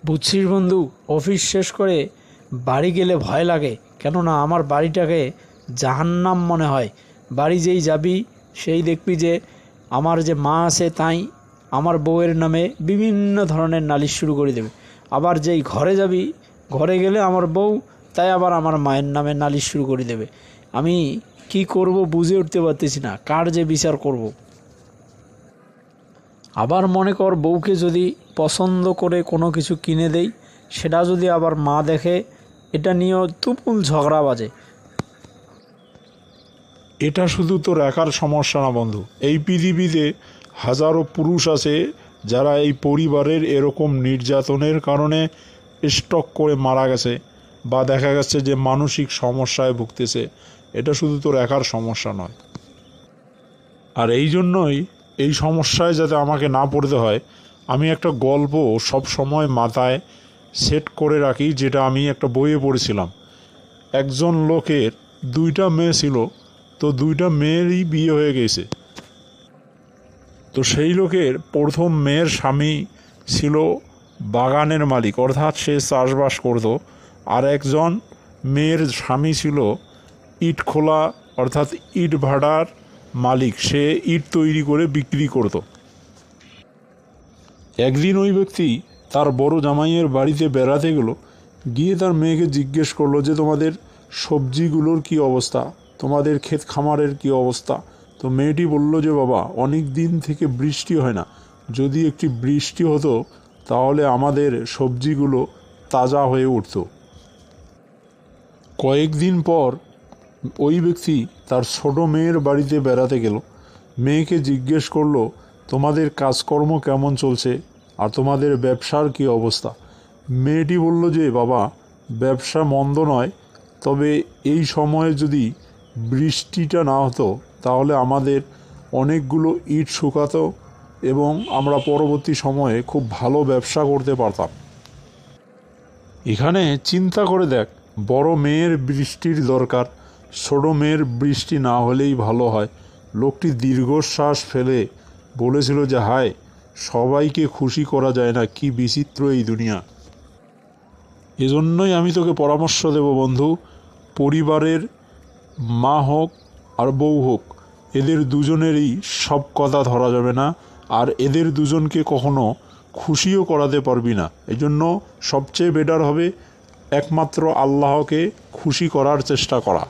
বুঝছিস বন্ধু, অফিস শেষ করে বাড়ি গেলে ভয় লাগে। কেননা আমার বাড়িটাকে জাহান্নাম মনে হয়। বাড়ি যেই যাবি সেই দেখবি যে আমার যে মা আছে তাই আমার বউয়ের নামে বিভিন্ন ধরনের নালিশ শুরু করে দেবে। আবার যেই ঘরে যাবি, ঘরে গেলে আমার বউ তাই আবার আমার মায়ের নামে নালিশ শুরু করে দেবে। আমি কি করব বুঝে উঠতে পারতেছি না, কার যে বিচার করব। আবার মনে কর বউকে যদি পছন্দ করে কোনো কিছু কিনে দেই, সেটা যদি আবার মা দেখে, এটা নিয়েও তুমুল ঝগড়া বাজে। এটা শুধু তোর একার সমস্যা না বন্ধু, এই পৃথিবীতে হাজারো পুরুষ আছে যারা এই পরিবারের এরকম নির্যাতনের কারণে স্ট্রোক করে মারা গেছে বা দেখা গেছে যে মানসিক সমস্যায় ভুগতেছে। এটা শুধু তোর একার সমস্যা নয়। আর এই জন্যই এই সমস্যায় যাতে আমাকে না পড়তে হয়, আমি একটা গল্প সব সময় মাথায় সেট করে রাখি, যেটা আমি একটা বইয়ে পড়েছিলাম। একজন লোকের দুইটা মেয়ে ছিল, তো দুইটা মেয়েরই বিয়ে হয়ে গেছে। তো সেই লোকের প্রথম মেয়ের স্বামী ছিল বাগানের মালিক, অর্থাৎ সে চাষবাস করত। আর একজন মেয়ের স্বামী ছিল ইট খোলা, অর্থাৎ ইট ভাটার মালিক, সে ইট তৈরি করে বিক্রি করত। একদিন ওই ব্যক্তি তার বড় জামাইয়ের বাড়িতে বেড়াতে গেল, গিয়ে তার মেয়েকে জিজ্ঞেস করলো যে তোমাদের সবজিগুলোর কি অবস্থা, তোমাদের ক্ষেত খামারের কি অবস্থা। তো মেয়েটি বলল যে বাবা, অনেক দিন থেকে বৃষ্টি হয় না, যদি একটি বৃষ্টি হতো তাহলে আমাদের সবজিগুলো তাজা হয়ে উঠত। কয়েকদিন পর ওই ব্যক্তি তার ছোট মেয়ের বাড়িতে বেড়াতে গেল, মেয়েকে জিজ্ঞেস করলো তোমাদের কাজকর্ম কেমন চলছে আর তোমাদের ব্যবসার কি অবস্থা। মেয়েটি বলল যে বাবা, ব্যবসা মন্দ নয়, তবে এই সময়ে যদি বৃষ্টিটা না হতো তাহলে আমাদের অনেকগুলো ইট শুকাতো এবং আমরা পরবর্তী সময়ে খুব ভালো ব্যবসা করতে পারতাম। এখানে চিন্তা করে দেখ, বড় মেয়ের বৃষ্টির দরকার, ছোট মেয়ের বৃষ্টি না হলেই ভালো হয়। লোকটি দীর্ঘশ্বাস ফেলে বলেছিল যে হায়, সবাইকে খুশি করা যায় না, কি বিচিত্র এই দুনিয়া। এজন্যই আমি তোকে পরামর্শ দেব বন্ধু, পরিবারের মা হোক আর বউ হোক, এদের দুজনেরই সব কথা ধরা যাবে না, আর এদের দুজনকে কখনো খুশিও করাতে পারবি না। এই জন্য সবচেয়ে বেটার হবে একমাত্র আল্লাহকে খুশি করার চেষ্টা করা।